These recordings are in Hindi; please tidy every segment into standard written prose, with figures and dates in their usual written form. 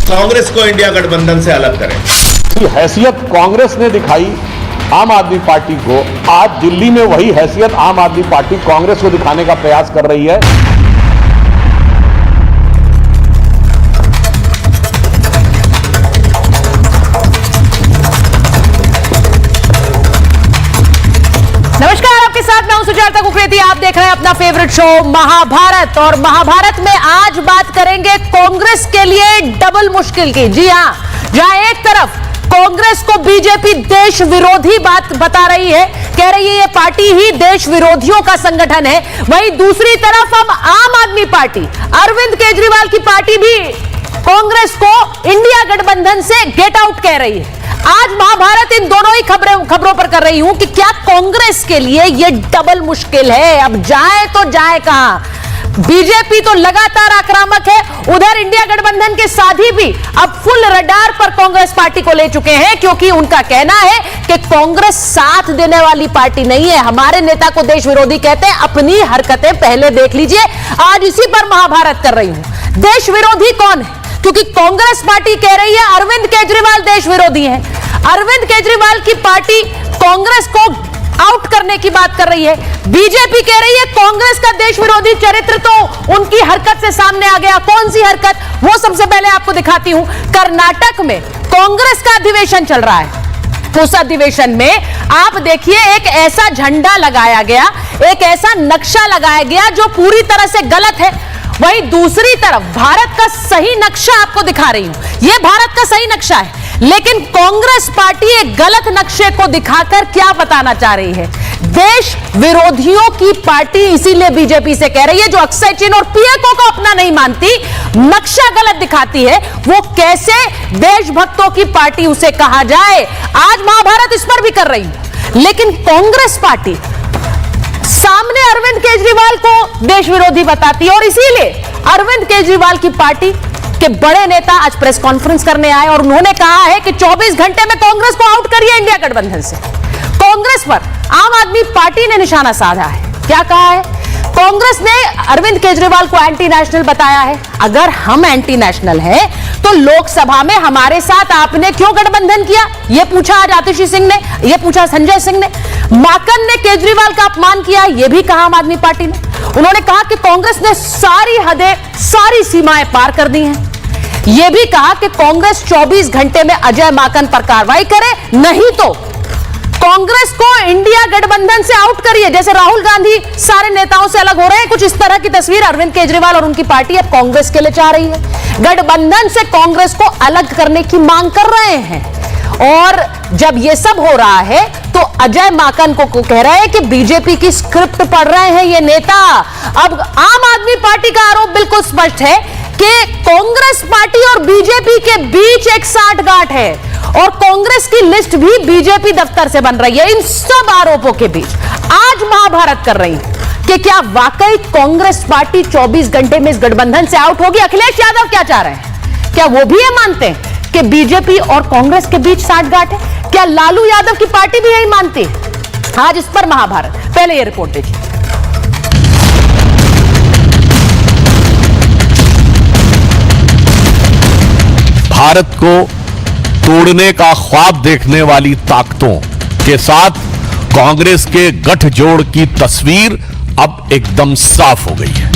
कांग्रेस को इंडिया गठबंधन से अलग करें। हैसियत कांग्रेस ने दिखाई आम आदमी पार्टी को, आज दिल्ली में वही हैसियत आम आदमी पार्टी कांग्रेस को दिखाने का प्रयास कर रही है। नमस्कार, आपके साथ मैं हूं सुजाता कुकरेती। आप देख रहे हैं अपना फेवरेट शो महाभारत, और महाभारत में आज बात करेंगे कांग्रेस के लिए डबल मुश्किल की। जी हां, जहां एक तरफ कांग्रेस को बीजेपी देश विरोधी बात बता रही है, कह रही है ये पार्टी ही देश विरोधियों का संगठन है, वहीं दूसरी तरफ हम आम आदमी पार्टी, अरविंद केजरीवाल की पार्टी भी कांग्रेस को इंडिया गठबंधन से गेट आउट कह रही है। आज महाभारत इन दोनों ही खबरों पर कर रही हूं कि क्या कांग्रेस के लिए यह डबल मुश्किल है। अब जाए तो जाए कहां। बीजेपी तो लगातार आक्रामक है, उधर इंडिया गठबंधन के साथी भी अब फुल रडार पर कांग्रेस पार्टी को ले चुके हैं, क्योंकि उनका कहना है कि कांग्रेस साथ देने वाली पार्टी नहीं है। हमारे नेता को देश विरोधी कहते हैं, अपनी हरकतें पहले देख लीजिए। आज इसी पर महाभारत कर रही हूं। देश विरोधी कौन है? क्योंकि कांग्रेस पार्टी कह रही है अरविंद केजरीवाल देश विरोधी हैं। अरविंद केजरीवाल की पार्टी कांग्रेस को आउट करने की बात कर रही है। बीजेपी कह रही है कांग्रेस का देश विरोधी चरित्र तो उनकी हरकत से सामने आ गया। कौन सी हरकत, वो सबसे पहले आपको दिखाती हूं। कर्नाटक में कांग्रेस का अधिवेशन चल रहा है। उस अधिवेशन में आप देखिए एक ऐसा झंडा लगाया गया, एक ऐसा नक्शा लगाया गया जो पूरी तरह से गलत है। वहीं दूसरी तरफ भारत का सही नक्शा आपको दिखा रही हूं। यह भारत का सही नक्शा है, लेकिन कांग्रेस पार्टी एक गलत नक्शे को दिखाकर क्या बताना चाह रही है? देश विरोधियों की पार्टी इसीलिए बीजेपी से कह रही है, जो अक्षय चिन्ह और पीएमओ को अपना नहीं मानती, नक्शा गलत दिखाती है, वो कैसे देशभक्तों की पार्टी उसे कहा जाए। आज महाभारत इस पर भी कर रही है, लेकिन कांग्रेस पार्टी सामने अरविंद केजरीवाल को देश विरोधी बताती है, और इसीलिए अरविंद केजरीवाल की पार्टी के बड़े नेता आज प्रेस कॉन्फ्रेंस करने आए और उन्होंने कहा है कि 24 घंटे में कांग्रेस को आउट करिए इंडिया गठबंधन से। कांग्रेस पर आम आदमी पार्टी ने निशाना साधा है। क्या कहा है? कांग्रेस ने अरविंद केजरीवाल को एंटी नेशनल बताया है। अगर हम एंटी नेशनल हैं तो लोकसभा में हमारे साथ आपने क्यों गठबंधन किया? यह पूछा आज आतिशी सिंह ने, यह पूछा संजय सिंह ने। माकन ने केजरीवाल का अपमान किया, यह भी कहा आम आदमी पार्टी ने। उन्होंने कहा कि कांग्रेस ने सारी हदें, सारी सीमाएं पार कर दी हैं। यह भी कहा कि कांग्रेस 24 घंटे में अजय माकन पर कार्रवाई करे, नहीं तो कांग्रेस को इंडिया गठबंधन से आउट करिए। जैसे राहुल गांधी सारे नेताओं से अलग हो रहे हैं, कुछ इस तरह की तस्वीर अरविंद केजरीवाल और उनकी पार्टी अब कांग्रेस के लिए चाह रही है। गठबंधन से कांग्रेस को अलग करने की मांग कर रहे हैं। और जब यह सब हो रहा है तो अजय माकन को कह रहे हैं कि बीजेपी की स्क्रिप्ट पढ़ रहे हैं ये नेता। अब आम आदमी पार्टी का आरोप बिल्कुल स्पष्ट है कि कांग्रेस पार्टी और बीजेपी के बीच एक साठगांठ है, और कांग्रेस की लिस्ट भी बीजेपी दफ्तर से बन रही है। इन सब आरोपों के बीच आज महाभारत कर रही है कि क्या वाकई कांग्रेस पार्टी 24 घंटे में इस गठबंधन से आउट होगी? अखिलेश यादव क्या चाह रहे हैं? क्या वो भी ये मानते हैं कि बीजेपी और कांग्रेस के बीच साठगांठ है? क्या लालू यादव की पार्टी भी यही मानती है? आज इस पर महाभारत। पहले ये रिपोर्ट देखिए। भारत को तोड़ने का ख्वाब देखने वाली ताकतों के साथ कांग्रेस के गठजोड़ की तस्वीर अब एकदम साफ हो गई है।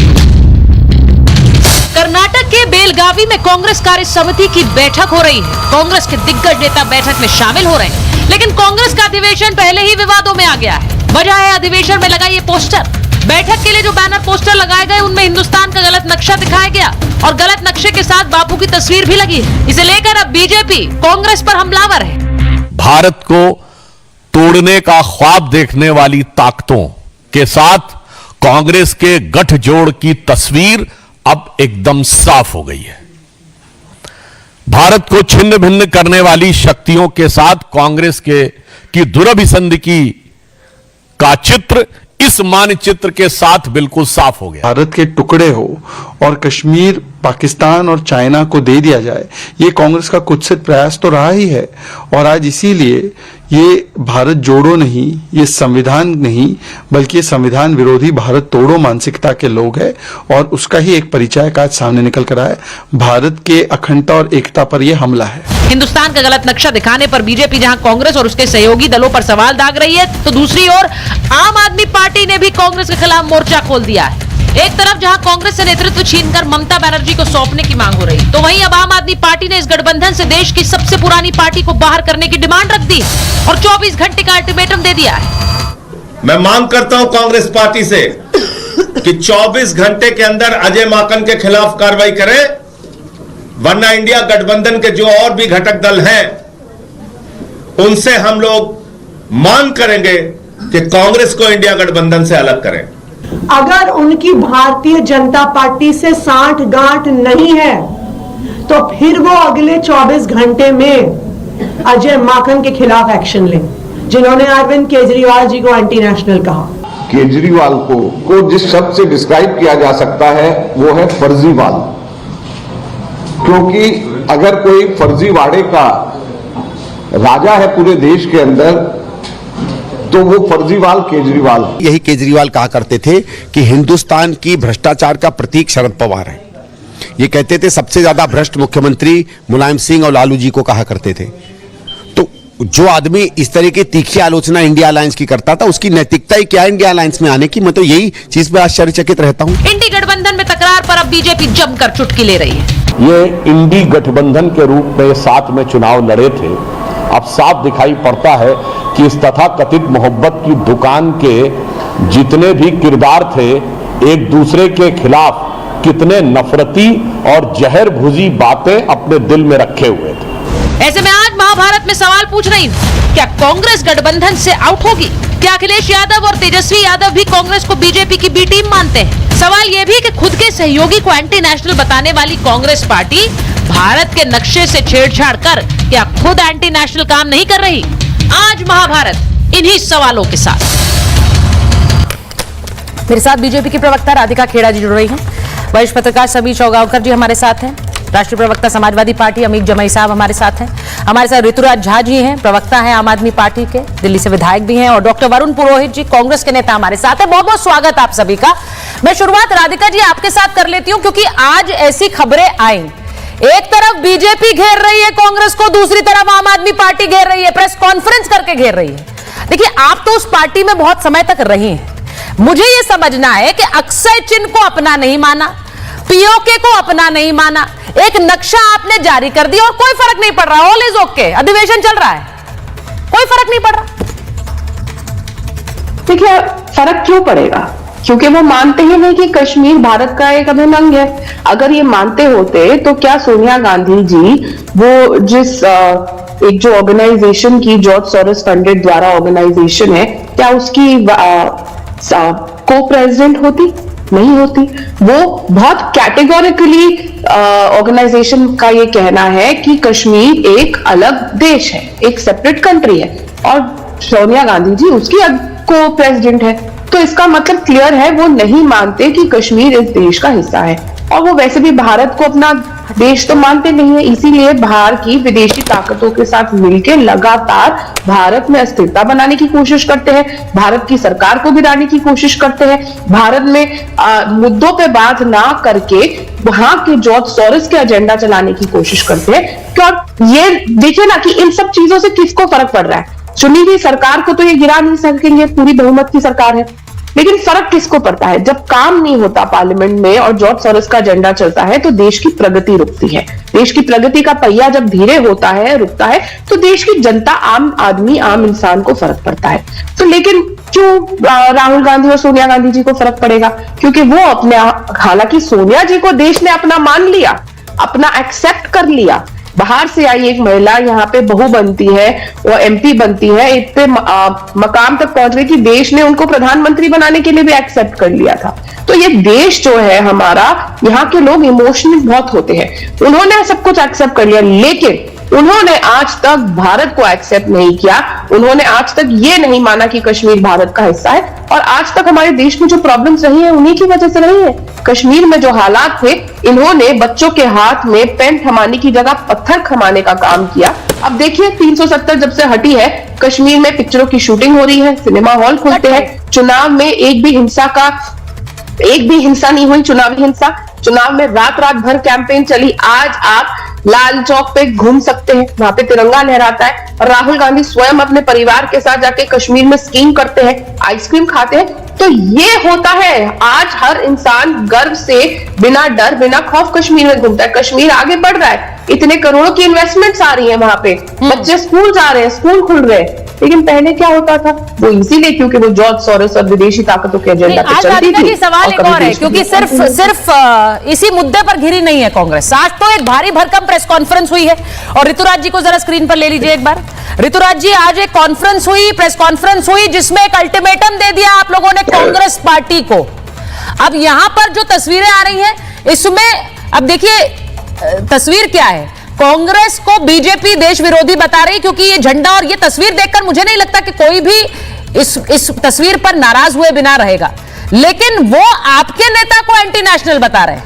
कर्नाटक के बेलगावी में कांग्रेस कार्य समिति की बैठक हो रही है। कांग्रेस के दिग्गज नेता बैठक में शामिल हो रहे हैं, लेकिन कांग्रेस का अधिवेशन पहले ही विवादों में आ गया है। वजह है अधिवेशन में लगा ये पोस्टर। बैठक के लिए जो बैनर पोस्टर लगाए गए उनमें हिंदुस्तान का गलत नक्शा दिखाया गया, और गलत नक्शे के साथ बापू की तस्वीर भी लगी है। इसे लेकर अब बीजेपी कांग्रेस पर हमलावर है। भारत को तोड़ने का ख्वाब देखने वाली ताकतों के साथ कांग्रेस के गठजोड़ की तस्वीर अब एकदम साफ हो गई है। भारत को छिन्न भिन्न करने वाली शक्तियों के साथ कांग्रेस की दुरभिसंधि का चित्र इस मानचित्र के साथ बिल्कुल साफ हो गया। भारत के टुकड़े हो और कश्मीर पाकिस्तान और चाइना को दे दिया जाए, ये कांग्रेस का कुत्सित प्रयास तो रहा ही है। और आज इसीलिए ये भारत जोड़ो नहीं, ये संविधान नहीं, बल्कि ये संविधान विरोधी भारत तोड़ो मानसिकता के लोग हैं। और उसका ही एक परिचय आज सामने निकल कर आया है। भारत के अखंडता और एकता पर यह हमला है। हिंदुस्तान का गलत नक्शा दिखाने पर बीजेपी जहां कांग्रेस और उसके सहयोगी दलों पर सवाल दाग रही है, तो दूसरी ओर आम आदमी पार्टी ने भी कांग्रेस के खिलाफ मोर्चा खोल दिया है। एक तरफ जहां कांग्रेस से नेतृत्व छीनकर ममता बनर्जी को सौंपने की मांग हो रही, तो वहीं अब आम आदमी पार्टी ने इस गठबंधन से देश की सबसे पुरानी पार्टी को बाहर करने की डिमांड रख दी और 24 घंटे का अल्टीमेटम दे दिया है। मैं मांग करता हूं कांग्रेस पार्टी से कि 24 घंटे के अंदर अजय माकन के खिलाफ कार्रवाई करें, वरना इंडिया गठबंधन के जो और भी घटक दल हैं उनसे हम लोग मांग करेंगे कि कांग्रेस को इंडिया गठबंधन से अलग करें। अगर उनकी भारतीय जनता पार्टी से सांठ गांठ नहीं है तो फिर वो अगले 24 घंटे में अजय माकन के खिलाफ एक्शन लें, जिन्होंने अरविंद केजरीवाल जी को एंटी नेशनल कहा। केजरीवाल को जिस शब्द से डिस्क्राइब किया जा सकता है वो है फर्जीवाल, क्योंकि अगर कोई फर्जीवाड़े का राजा है पूरे देश के अंदर तो वो फर्जीवाल केजरीवाल। यही केजरीवाल कहा करते थे कि हिंदुस्तान की भ्रष्टाचार का प्रतीक शरद पवार है। ये कहते थे सबसे ज्यादा भ्रष्ट मुख्यमंत्री मुलायम सिंह और लालू जी को कहा करते थे। तो जो आदमी इस तरह की तीखी आलोचना इंडिया अलायंस की करता था, उसकी नैतिकता ही क्या है इंडिया अलायंस में आने की? मैं तो यही चीज पे आश्चर्यचकित रहता हूं। इंडी गठबंधन में तकरार पर अब बीजेपी जमकर चुटकी ले रही है। ये इंडी गठबंधन के रूप में साथ में चुनाव लड़े थे। अब साफ दिखाई पड़ता है कि इस तथाकथित मोहब्बत की दुकान के जितने भी किरदार थे, एक दूसरे के खिलाफ कितने नफरती और जहर भुजी बातें अपने दिल में रखे हुए थे। ऐसे में आज महाभारत में सवाल पूछ रही हूं, क्या कांग्रेस गठबंधन से आउट होगी? क्या अखिलेश यादव और तेजस्वी यादव भी कांग्रेस को बीजेपी की बी टीम मानते हैं? सवाल यह भी कि खुद के सहयोगी को एंटी नेशनल बताने वाली कांग्रेस पार्टी भारत के नक्शे से छेड़छाड़ कर क्या खुद एंटी नेशनल काम नहीं कर रही? आज महाभारत इन्हीं सवालों के साथ। मेरे साथ बीजेपी की प्रवक्ता राधिका खेड़ा जी जुड़ रही हैं, वरिष्ठ पत्रकार समीर चौगांवकर जी हमारे साथ हैं, राष्ट्रीय प्रवक्ता समाजवादी पार्टी अमित जमाई साहब हमारे साथ हैं, हमारे साथ ऋतुराज झा जी हैं, प्रवक्ता हैं आम आदमी पार्टी के, दिल्ली से विधायक भी हैं, और डॉक्टर वरुण पुरोहित जी कांग्रेस के नेता हमारे साथ हैं। बहुत बहुत स्वागत आप सभी का। मैं शुरुआत राधिका जी आपके साथ कर लेती हूं, क्योंकि आज ऐसी खबरें आई, एक तरफ बीजेपी घेर रही है कांग्रेस को, दूसरी तरफ आम आदमी पार्टी घेर रही है, प्रेस कॉन्फ्रेंस करके घेर रही है। देखिए, आप तो उस पार्टी में बहुत समय तक रही हैं, मुझे यह समझना है कि अक्षय चिन्ह को अपना नहीं माना, पीओके को अपना नहीं माना, एक नक्शा आपने जारी कर दिया और कोई फर्क नहीं पड़ रहा, ऑल इज ओके, अधिवेशन चल रहा है, कोई फर्क नहीं पड़ रहा। देखिए, फर्क क्यों पड़ेगा? क्योंकि वो मानते ही नहीं कि कश्मीर भारत का एक अभिन्न अंग है। अगर ये मानते होते तो क्या सोनिया गांधी जी वो जिस एक जो ऑर्गेनाइजेशन की जॉर्ज सोरोस फंडेड द्वारा ऑर्गेनाइजेशन है, क्या उसकी को प्रेसिडेंट होती? नहीं होती। वो बहुत कैटेगोरिकली ऑर्गेनाइजेशन का ये कहना है कि कश्मीर एक अलग देश है, एक सेपरेट कंट्री है, और सोनिया गांधी जी उसकी को प्रेसिडेंट है। तो इसका मतलब क्लियर है, वो नहीं मानते कि कश्मीर इस देश का हिस्सा है, और वो वैसे भी भारत को अपना देश तो मानते नहीं है। इसीलिए बाहर की विदेशी ताकतों के साथ मिलकर लगातार भारत में अस्थिरता बनाने की कोशिश करते हैं, भारत की सरकार को गिराने की कोशिश करते हैं, भारत में मुद्दों पे बात ना करके वहां के जॉर्ज सोरोस के एजेंडा चलाने की कोशिश करते हैं। और ये देखिए ना कि इन सब चीजों से किसको फर्क पड़ रहा है। चुनी हुई सरकार को तो ये गिरा नहीं सकेंगे, पूरी बहुमत की सरकार है, लेकिन फर्क किसको पड़ता है? जब काम नहीं होता पार्लियामेंट में और जॉर्ज सोरोस का एजेंडा चलता है तो देश की प्रगति रुकती है। देश की प्रगति का पहिया जब धीरे होता है, रुकता है, तो देश की जनता, आम आदमी, आम इंसान को फर्क पड़ता है। तो लेकिन क्यों राहुल गांधी और सोनिया गांधी जी को फर्क पड़ेगा? क्योंकि वो अपने, हालांकि सोनिया जी को देश ने अपना मान लिया, अपना एक्सेप्ट कर लिया, बाहर से आई एक महिला यहाँ पे बहू बनती है और एमपी बनती है, इतने मकाम तक पहुंच गई कि देश ने उनको प्रधानमंत्री बनाने के लिए भी एक्सेप्ट कर लिया था। तो ये देश जो है हमारा, यहाँ के लोग इमोशनल बहुत होते हैं, उन्होंने सब कुछ एक्सेप्ट कर लिया। लेकिन उन्होंने आज तक भारत को एक्सेप्ट नहीं किया, उन्होंने आज तक ये नहीं माना कि कश्मीर भारत का हिस्सा है, और आज तक हमारे देश में जो प्रॉब्लम्स रही है उन्हीं की वजह से रही है। कश्मीर में जो हालात थे, इन्होंने बच्चों के हाथ में पेन थमाने की जगह पत्थर थमाने का काम किया। अब देखिए 370 जब से हटी है, कश्मीर में पिक्चरों की शूटिंग हो रही है, सिनेमा हॉल खुलते हैं, चुनाव में एक भी हिंसा नहीं हुई, चुनावी हिंसा। चुनाव में रात रात भर कैंपेन चली। आज आप लाल चौक पे घूम सकते हैं, वहां पे तिरंगा लहराता है, और राहुल गांधी स्वयं अपने परिवार के साथ जाके कश्मीर में स्कीइंग करते हैं, आइसक्रीम खाते हैं। तो ये होता है, आज हर इंसान गर्व से बिना डर बिना खौफ कश्मीर में घूमता है। कश्मीर आगे बढ़ रहा है, इतने करोड़ों की इन्वेस्टमेंट्स आ रही है वहां पे, बच्चे स्कूल जा रहे हैं, स्कूल खुल रहे हैं। लेकिन पहले क्या होता था, वो इसीलिए क्योंकि वो जॉर्ज सोरोस और विदेशी ताकतों के एजेंडा पे चलती थी। सवाल एक और है, क्योंकि सिर्फ इसी मुद्दे पर घिरी नहीं है कांग्रेस। आज तो एक भारी भरकम प्रेस कॉन्फ्रेंस हुई है, और ऋतुराज जी को जरा स्क्रीन पर ले लीजिए एक बार। ऋतुराज जी, आज एक कॉन्फ्रेंस हुई, प्रेस कॉन्फ्रेंस हुई, जिसमें एक अल्टीमेटम दे दिया आप लोगों ने कांग्रेस पार्टी को। अब यहां पर जो तस्वीरें आ रही हैं, इसमें अब देखिए तस्वीर क्या है। कांग्रेस को बीजेपी देश विरोधी बता रही, क्योंकि ये झंडा और ये तस्वीर देखकर मुझे नहीं लगता कि कोई भी इस तस्वीर पर नाराज हुए बिना रहेगा, लेकिन वो आपके नेता को एंटी नेशनल बता रहे हैं।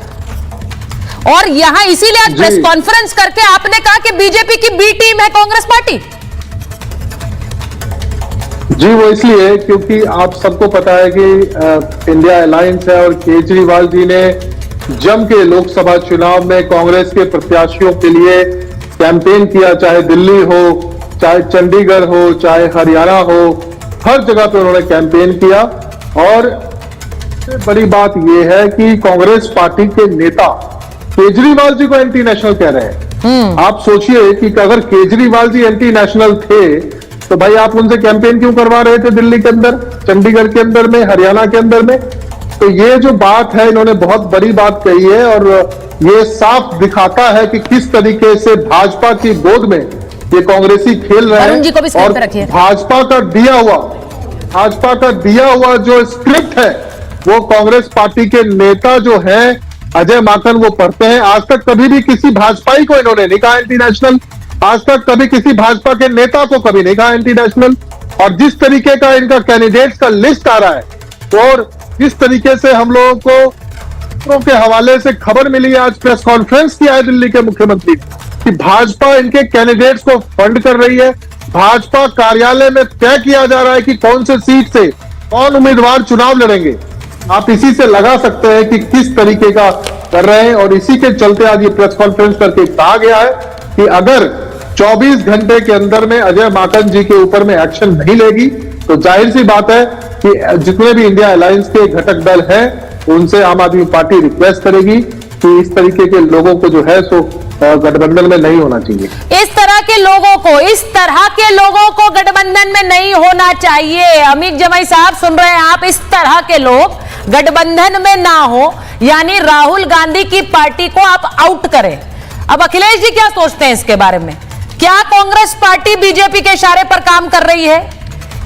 और यहां इसीलिए आज प्रेस कॉन्फ्रेंस करके आपने कहा कि बीजेपी की बी टीम है कांग्रेस पार्टी। जी, वो इसलिए क्योंकि आप सबको पता है कि इंडिया अलायंस है, और केजरीवाल जी ने जम के लोकसभा चुनाव में कांग्रेस के प्रत्याशियों के लिए कैंपेन किया, चाहे दिल्ली हो, चाहे चंडीगढ़ हो, चाहे हरियाणा हो, हर जगह पे उन्होंने कैंपेन किया। और बड़ी बात यह है कि कांग्रेस पार्टी के नेता केजरीवाल जी को एंटी नेशनल कह रहे हैं। आप सोचिए कि अगर केजरीवाल जी एंटी नेशनल थे तो भाई आप उनसे कैंपेन क्यों करवा रहे थे दिल्ली के अंदर, चंडीगढ़ के अंदर में, हरियाणा के अंदर में। तो ये जो बात है, इन्होंने बहुत बड़ी बात कही है, और ये साफ दिखाता है कि किस तरीके से भाजपा की गोद में ये कांग्रेसी खेल रहे हैं। और भाजपा का दिया हुआ जो स्क्रिप्ट है, वो कांग्रेस पार्टी के नेता जो है अजय माकन वो पढ़ते हैं। आज तक कभी भी किसी भाजपाई को इन्होंने नहीं कहा एंटी नेशनल, आज तक कभी किसी भाजपा के नेता को कभी नहीं कहा एंटी नेशनल। और जिस तरीके का इनका कैंडिडेट्स का लिस्ट आ रहा है, और जिस तरीके से हम लोगों को के हवाले से खबर मिली, आज प्रेस कॉन्फ्रेंस किया है दिल्ली के मुख्यमंत्री कि भाजपा इनके कैंडिडेट्स को फंड कर रही है। भाजपा कार्यालय में तय किया जा रहा है कि कौन से सीट से कौन उम्मीदवार चुनाव लड़ेंगे। आप इसी से लगा सकते हैं कि किस तरीके का कर रहे हैं। और इसी के चलते आज ये प्रेस कॉन्फ्रेंस करके कहा गया है कि अगर 24 घंटे के अंदर में अजय माकन जी के ऊपर में एक्शन नहीं लेगी, तो जाहिर सी बात है कि जितने भी इंडिया अलायंस के घटक दल हैं, उनसे आम आदमी पार्टी रिक्वेस्ट करेगी कि इस तरीके के लोगों को जो है सो गठबंधन में नहीं होना चाहिए। इस तरह के लोगों को गठबंधन में नहीं होना चाहिए। अमित जमाई साहब सुन रहे हैं आप, इस तरह के लोग गठबंधन में ना हो, यानी राहुल गांधी की पार्टी को आप आउट करें। अब अखिलेश जी क्या सोचते हैं इसके बारे में? क्या कांग्रेस पार्टी बीजेपी के इशारे पर काम कर रही है?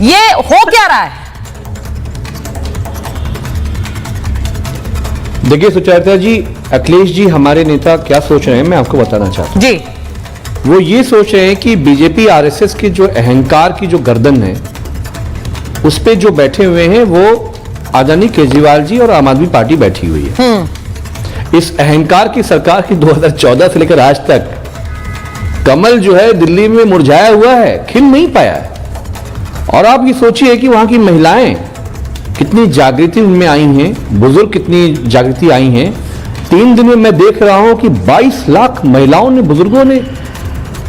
ये हो क्या रहा है? देखिए सुचेता जी, अखिलेश जी हमारे नेता क्या सोच रहे हैं मैं आपको बताना चाहता हूं। जी, वो ये सोच रहे हैं कि बीजेपी आरएसएस की जो अहंकार की जो गर्दन है, उस पे जो बैठे हुए हैं वो आदरणीय केजरीवाल जी और आम आदमी पार्टी बैठी हुई है। इस अहंकार की सरकार की 2014 से लेकर आज तक कमल जो है दिल्ली में मुरझाया हुआ है, खिल नहीं पाया है। और आप ये सोचिए कि वहां की महिलाएं कितनी जागृति उनमें आई हैं, बुजुर्ग कितनी जागृति आई हैं। 3 दिन में मैं देख रहा हूं कि 22 लाख महिलाओं ने, बुजुर्गों ने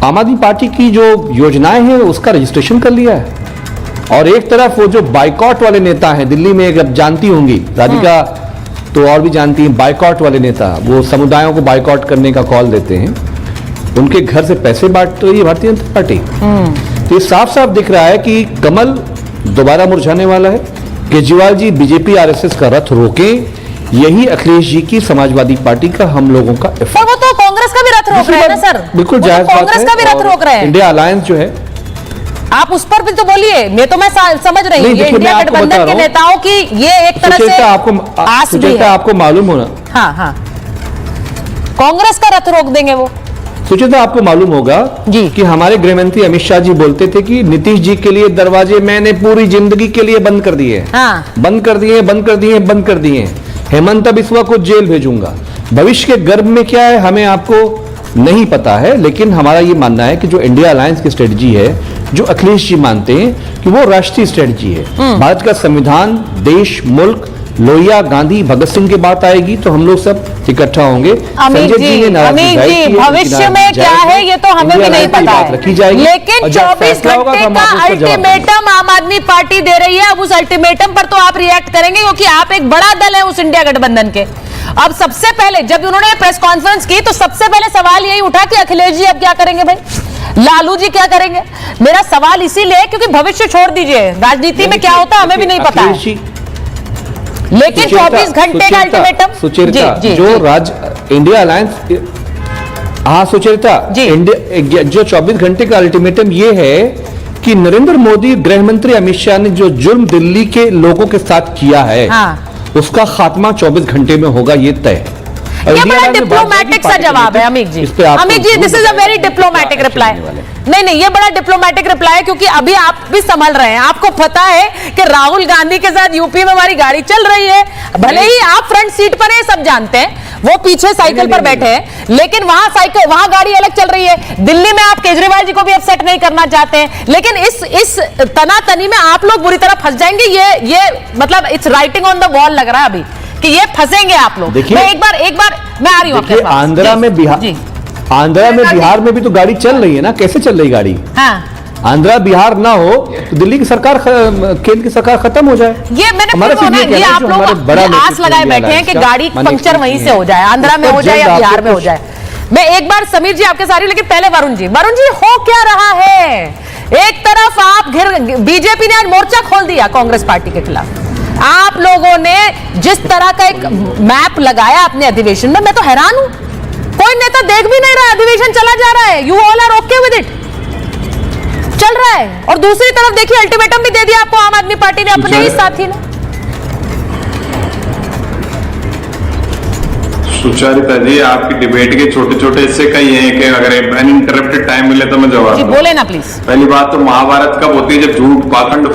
आम आदमी पार्टी की जो योजनाएं हैं उसका रजिस्ट्रेशन कर लिया है। और एक तरफ वो जो बाइकॉट वाले नेता हैं दिल्ली में, अब जानती होंगी राधिका तो और भी जानती हैं, बाइकॉट वाले नेता, वो समुदायों को बाइकॉट करने का कॉल देते हैं, उनके घर से पैसे बांट रही है भारतीय जनता पार्टी। तो ये साफ साफ दिख रहा है कि कमल दोबारा मुरझाने वाला है। केजरीवाल जी बीजेपी आरएसएस का रथ रोकें, यही अखिलेश जी की समाजवादी पार्टी का हम लोगों का एफर्ट। पर वो तो कांग्रेस का भी रथ रोक रहे हैं ना सर, बिल्कुल जायज बात है। कांग्रेस का भी रथ रोक रहे हैं। इंडिया अलायंस जो है, आप उस पर भी तो बोलिए। मैं समझ रही हूँ, ये इंडिया गठबंधन के नेताओं की ये एक तरह से आस भी है। आपको मालूम होना, हाँ, कांग्रेस का रथ रोक देंगे वो। सुचिता, आपको मालूम होगा जी कि हमारे गृहमंत्री अमित शाह जी बोलते थे कि नीतीश जी के लिए दरवाजे मैंने पूरी जिंदगी के लिए बंद कर दिए। हाँ। बंद कर दिए, बंद कर दिए, बंद कर दिए। हेमंत बिस्वा को जेल भेजूंगा। भविष्य के गर्भ में क्या है हमें आपको नहीं पता है, लेकिन हमारा ये मानना है कि जो इंडिया अलायंस की स्ट्रेटजी है, जो अखिलेश जी मानते हैं कि वो राष्ट्रीय स्ट्रेटजी है। भारत का संविधान, देश, मुल्क, लोहिया, गांधी, भगत सिंह की बात आएगी तो हम लोग सब इकट्ठा होंगे। अमित जी, भविष्य में क्या है ये तो हमें भी नहीं पता है, लेकिन 24 घंटे का अल्टीमेटम आम आदमी पार्टी दे रही है। अब उस अल्टीमेटम पर तो आप रिएक्ट करेंगे क्योंकि आप एक बड़ा दल है उस इंडिया गठबंधन के। अब सबसे पहले जब उन्होंने प्रेस कॉन्फ्रेंस की तो सबसे पहले सवाल यही उठा कि अखिलेश जी अब क्या करेंगे भाई, लालू जी क्या करेंगे। मेरा सवाल इसीलिए क्योंकि भविष्य छोड़ दीजिए, राजनीति में क्या होता है हमें भी नहीं पता है, लेकिन 24 घंटे का अल्टीमेटम। सुचेता, जो इंडिया अलायंस, हाँ सुचेता, जो 24 घंटे का अल्टीमेटम ये है कि नरेंद्र मोदी, गृह मंत्री अमित शाह ने जो जुर्म दिल्ली के लोगों के साथ किया है, हाँ। उसका खात्मा 24 घंटे में होगा, ये तय। ये बड़ा डिप्लोमेटिक सा जवाब है Amit ji. Amit ji, this is a very diplomatic reply. नहीं, ये बड़ा डिप्लोमेटिक रिप्लाई है क्योंकि अभी आप भी संभल रहे हैं। आपको पता है कि राहुल गांधी के साथ यूपी में हमारी गाड़ी चल रही है, भले ही आप फ्रंट सीट पर हैं, सब जानते हैं, वो पीछे साइकिल पर बैठे हैं, लेकिन वहां गाड़ी अलग चल रही है। दिल्ली में आप केजरीवाल जी को भी अपसेट नहीं करना चाहते हैं, लेकिन इस तनातनी में आप लोग बुरी तरह फंस जाएंगे। ये मतलब it's writing on the wall लग रहा है अभी कि ये फंसेंगे आप लोग। मैं एक बार मैं आ रही हूँ। आंध्रा में बिहार में भी तो गाड़ी चल रही है ना, कैसे चल रही गाड़ी? हाँ। आंध्रा बिहार ना हो तो दिल्ली की सरकार, केंद्र की सरकार खत्म हो जाए। ये मैंने ये आप लोग आस लगाए बैठे हैं कि गाड़ी पंक्चर वहीं से हो जाए, आंध्रा में हो जाए या बिहार में हो जाए। मैं एक बार समीर जी आपके साथ हूं, लेकिन पहले वरुण जी हो क्या रहा है? एक तरफ आप बीजेपी ने आज मोर्चा खोल दिया कांग्रेस पार्टी के खिलाफ। आप लोगों ने जिस तरह का एक मैप लगाया अपने अधिवेशन में, मैं तो हैरान हूं। कोई नेता देख भी नहीं रहा, अधिवेशन चला जा रहा है, you all are okay with it, चल रहा है। और दूसरी तरफ देखिए अल्टीमेटम भी दे दिया आपको आम आदमी पार्टी ने अपने ही साथी ने। सुचारिता जी, आपकी डिबेट के छोटे छोटे हिस्से कई हैं कि अगर अनइंटरप्टेड टाइम मिले तो मैं जवाब दूं। बोले ना प्लीज। पहली बात तो महाभारत कब होती है? जब झूठ पाखंड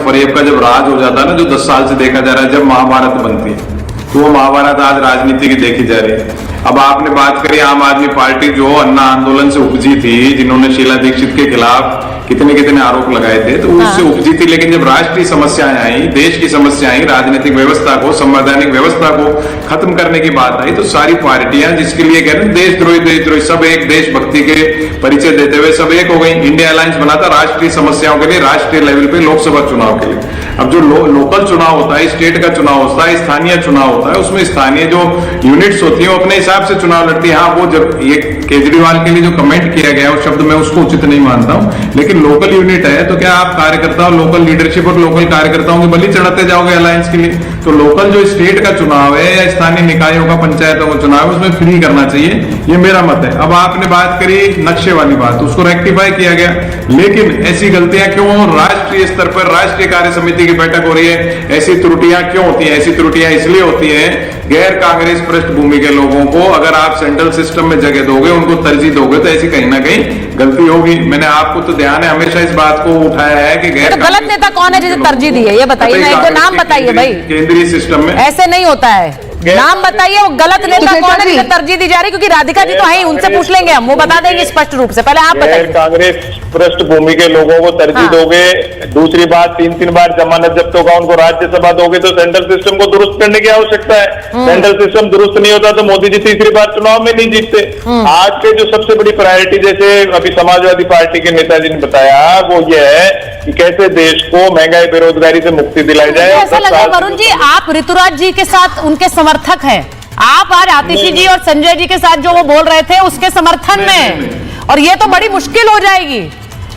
फरेब का जब राज हो जाता है ना, जो 10 साल से देखा जा रहा है, जब महाभारत बनती है तो वो महाभारत आज राजनीति की देखी जा रही है। अब आपने बात करी आम आदमी पार्टी जो अन्ना आंदोलन से उपजी थी, जिन्होंने शीला दीक्षित के खिलाफ कितने आरोप लगाए थे, तो उससे उपजी थी। लेकिन जब राष्ट्रीय समस्याएं आई, देश की समस्या आई, राजनीतिक व्यवस्था को, संवैधानिक व्यवस्था को खत्म करने की बात आई, तो सारी पार्टियां जिसके लिए कह रहे हैं देशद्रोही सब एक देशभक्ति के परिचय देते हुए सब एक हो गई। इंडिया अलायंस बना था राष्ट्रीय समस्याओं के लिए, राष्ट्रीय लेवल पे लोकसभा चुनाव के लिए। अब जो लोकल चुनाव होता है, स्टेट का चुनाव होता है, स्थानीय चुनाव होता है, उसमें स्थानीय जो यूनिट्स होती है वो अपने हिसाब से चुनाव लड़ती है। हाँ, वो जब ये केजरीवाल के लिए जो कमेंट किया गया उस शब्द मैं उसको उचित नहीं मानता हूं, लेकिन लोकल यूनिट है तो क्या आप कार्यकर्ता, लोकल लीडरशिप और लोकल कार्यकर्ताओं की बलि चढ़ाते जाओगे अलायंस के लिए? तो लोकल जो स्टेट का चुनाव है या स्थानीय निकायों का, पंचायतों का चुनाव है, उसमें फ्री करना चाहिए, ये मेरा मत है। अब आपने बात करी नक्शे वाली बात, उसको रेक्टिफाई किया गया, लेकिन ऐसी गलतियां क्यों राष्ट्रीय स्तर पर राष्ट्रीय कार्य समिति की बैठक हो रही है, ऐसी त्रुटियां क्यों होती हैं? ऐसी त्रुटियां इसलिए होती हैं, गैर कांग्रेस पृष्ठभूमि के लोगों को अगर आप सेंट्रल सिस्टम में जगह दोगे, उनको तरजीह दोगे, तो ऐसी कहीं ना कहीं गलती होगी। मैंने आपको तो ध्यान है, हमेशा इस बात को उठाया है कि गैर गलत नेता कौन है जिसे तरजीह दी है? ये बताइए ना, एक तो नाम बताइए भाई। केंद्रीय सिस्टम में ऐसे नहीं होता है, नाम बताइए वो गलत नेता कौन है जिसे तरजीह दी जा रही? क्योंकि राधिका जी तो है, उनसे पूछ लेंगे हम, वो बता देंगे स्पष्ट रूप से। पहले आप बताइए। कांग्रेस पृष्ठभूमि के लोगों को तरजीह दोगे, दूसरी बात 3 बार जमानत जब्त होगा, उनको राज्यसभा दोगे, तो सेंट्रल सिस्टम को दुरुस्त करने की आवश्यकता है। सेंट्रल सिस्टम दुरुस्त नहीं होता तो मोदी जी तीसरी बार चुनाव में नहीं जीतते। आज के जो सबसे बड़ी प्रायोरिटी, जैसे अभी समाजवादी पार्टी के नेताजी ने बताया, वो ये है कि कैसे देश को महंगाई बेरोजगारी से मुक्ति दिलाई जाए। ऐसा लगा वरुण जी आप ऋतुराज जी के साथ उनके समर्थक हैं, आप आज आतिशी जी और संजय जी के साथ जो वो बोल रहे थे उसके समर्थन में, और ये तो बड़ी मुश्किल हो जाएगी,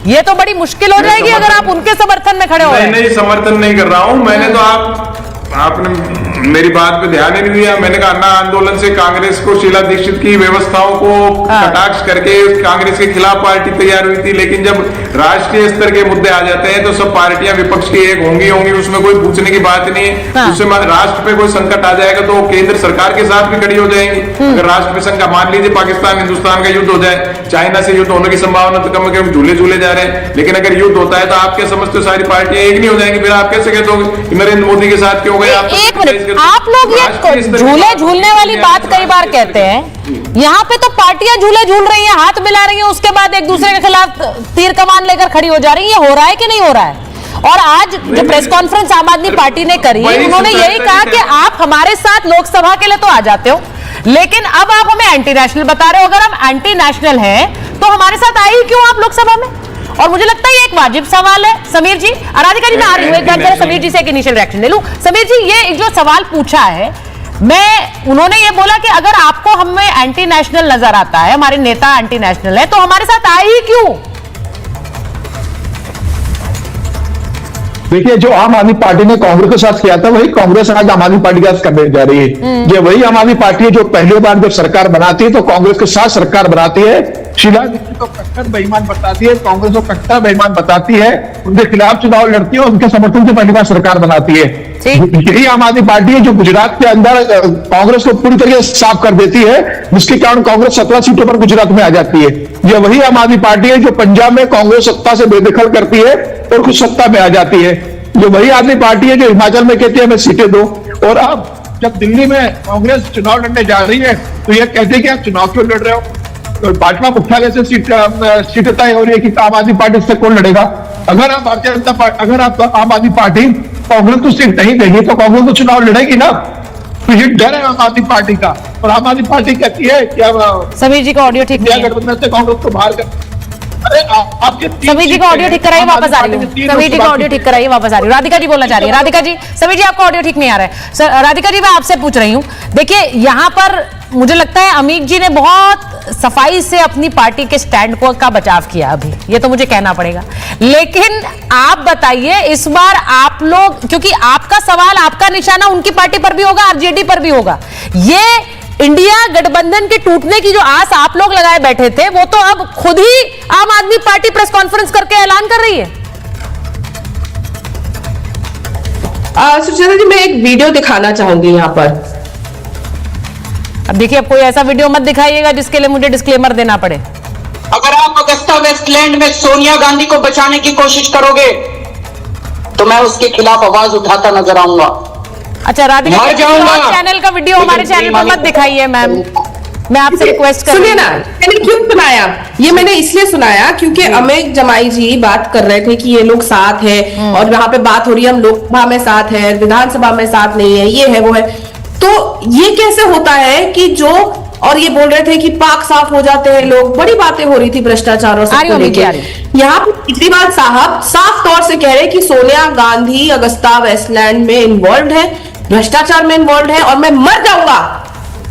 ये तो बड़ी मुश्किल हो जाएगी अगर आप उनके समर्थन में खड़े हो। नहीं, समर्थन नहीं कर रहा हूं मैंने, तो आपने मेरी बात पे ध्यान ही नहीं दिया। मैंने कहा अन्ना आंदोलन से कांग्रेस को, शीला दीक्षित की व्यवस्थाओं को कटाक्ष करके कांग्रेस के खिलाफ पार्टी तैयार हुई थी, लेकिन जब राष्ट्रीय स्तर के मुद्दे आ जाते हैं तो सब पार्टियां विपक्ष की एक होंगी, उसमें कोई पूछने की बात नहीं है। हाँ। उससे राष्ट्र पे कोई संकट आ जाएगा तो केंद्र सरकार के साथ भी खड़ी हो जाएंगी। अगर राष्ट्र पे संकट, मान लीजिए पाकिस्तान हिंदुस्तान का युद्ध हो जाए, चाइना से युद्ध होने की संभावना तो कम कम झूले जा रहे हैं, लेकिन अगर युद्ध होता है तो आप क्या समझते हो सारी पार्टियां एक नहीं हो जाएंगी? फिर आप कैसे कहते हो कि नरेंद्र मोदी के साथ क्यों गए? एक मिनट, आप लोग ये झूले झूलने वाली बात कई बार कहते हैं, यहाँ पे तो पार्टियां झूले झूल रही हैं, हाथ मिला रही हैं, उसके बाद एक दूसरे के खिलाफ तीर कमान लेकर खड़ी हो जा रही है। ये हो रहा है कि नहीं हो रहा है? और आज जो प्रेस कॉन्फ्रेंस आम आदमी पार्टी ने करी, उन्होंने यही कहा कि आप हमारे साथ लोकसभा के लिए तो आ जाते हो, लेकिन अब आप हमें एंटी नेशनल बता रहे हो। अगर हम एंटी नेशनल हैं तो हमारे साथ आई क्यों आप लोकसभा में? और मुझे लगता है ये एक वाजिब सवाल है। समीर जी, राधिका जी, मैं आ रही हूं, एक बार समीर जी से एक इनिशियल रिएक्शन ले लूं। समीर जी, ये जो सवाल पूछा है, उन्होंने ये बोला कि अगर आपको हमें एंटी नेशनल नजर आता है, हमारे नेता एंटी नेशनल है, तो हमारे साथ आई ही क्यों? देखिए, जो आम आदमी पार्टी ने कांग्रेस के साथ किया था वही कांग्रेस आज आम आदमी पार्टी के साथ करने जा रही है। ये वही आम आदमी पार्टी है जो पहली बार जब सरकार बनाती है तो कांग्रेस के साथ सरकार बनाती है, शीला दीक्षित को कट्टर बेईमान बताती है, कांग्रेस को कट्टर बेईमान बताती है, उनके खिलाफ चुनाव लड़ती है, उनके समर्थन से पहली बार सरकार बनाती है। यही आम आदमी पार्टी है जो गुजरात के अंदर कांग्रेस को पूरी तरीके से साफ कर देती है, जिसके कारण कांग्रेस 17 सीटों पर गुजरात में आ जाती है। यह वही आम आदमी पार्टी है जो पंजाब में कांग्रेस सत्ता से बेदखल करती है और खुद सत्ता में आ जाती है। जो वही आदमी पार्टी है जो हिमाचल में कहती है हमें सीटें दो, और अब जब दिल्ली में कांग्रेस चुनाव लड़ने जा रही है तो यह कहते हैं कि आप चुनाव क्यों लड़ रहे हो? तो भाजपा मुख्यालय से सीटें तय हो रही है कि आम आदमी पार्टी से कौन लड़ेगा। अगर आप भारतीय जनता पार्टी, अगर आप आम आदमी पार्टी कांग्रेस को सीट नहीं देगी तो कांग्रेस तो चुनाव लड़ेगी ना। तो ये डर है आम आदमी पार्टी का, और आम आदमी पार्टी कहती है कि समीर जी का ऑडियो ठीक नहीं है, गठबंधन से कांग्रेस को बाहर कर। समीर जी का ऑडियो ठीक कराइए, वापस आ रही हूँ। समीर जी का ऑडियो ठीक कराइए, वापस आ रही हूँ। राधिका जी बोलना चाह रही है। राधिका जी, समीर जी आपका ऑडियो ठीक नहीं आ रहा है। राधिका जी, मैं आपसे पूछ रही हूँ, देखिए यहाँ पर मुझे लगता है अमीक जी ने बहुत सफाई से अपनी पार्टी के स्टैंड को का बचाव किया अभी, ये तो मुझे कहना पड़ेगा। लेकिन आप बताइए, इस बार आप लोग, क्योंकि आपका सवाल, आपका निशाना उनकी पार्टी पर भी होगा, आरजेडी पर भी होगा। ये इंडिया गठबंधन के टूटने की जो आस आप लोग लगाए बैठे थे, वो तो अब खुद ही आम आदमी पार्टी प्रेस कॉन्फ्रेंस करके ऐलान कर रही है। सुचेता जी, मैं एक वीडियो दिखाना चाहूंगी यहाँ पर। अब देखिए, अब कोई ऐसा वीडियो मत दिखाइएगा जिसके लिए मुझे डिस्क्लेमर देना पड़े। अगर आप अगस्ता वेस्टलैंड में सोनिया गांधी को बचाने की कोशिश करोगे तो मैं उसके खिलाफ आवाज उठाता नजर आऊंगा। अच्छा राधिका, चैनल का वीडियो हमारे चैनल पर मत दिखाइए मैम, मैं आपसे रिक्वेस्ट कर सुनिए ना, मैंने क्यों सुनाया ये? मैंने इसलिए सुनाया क्योंकि अमित जमाई जी बात कर रहे थे कि ये लोग साथ है, और वहां पे बात हो रही है हम लोकसभा में साथ है, विधानसभा में साथ नहीं है, ये है वो है। तो ये कैसे होता है कि जो, और ये बोल रहे थे कि पाक साफ हो जाते हैं लोग, बड़ी बातें हो रही थी भ्रष्टाचार और सबको लेकर। यहाँ पर केजरीवाल साहब साफ तौर से कह रहे हैं कि सोनिया गांधी अगस्ता वेस्टलैंड में इन्वॉल्व है, भ्रष्टाचार में इन्वॉल्व है, और मैं मर जाऊंगा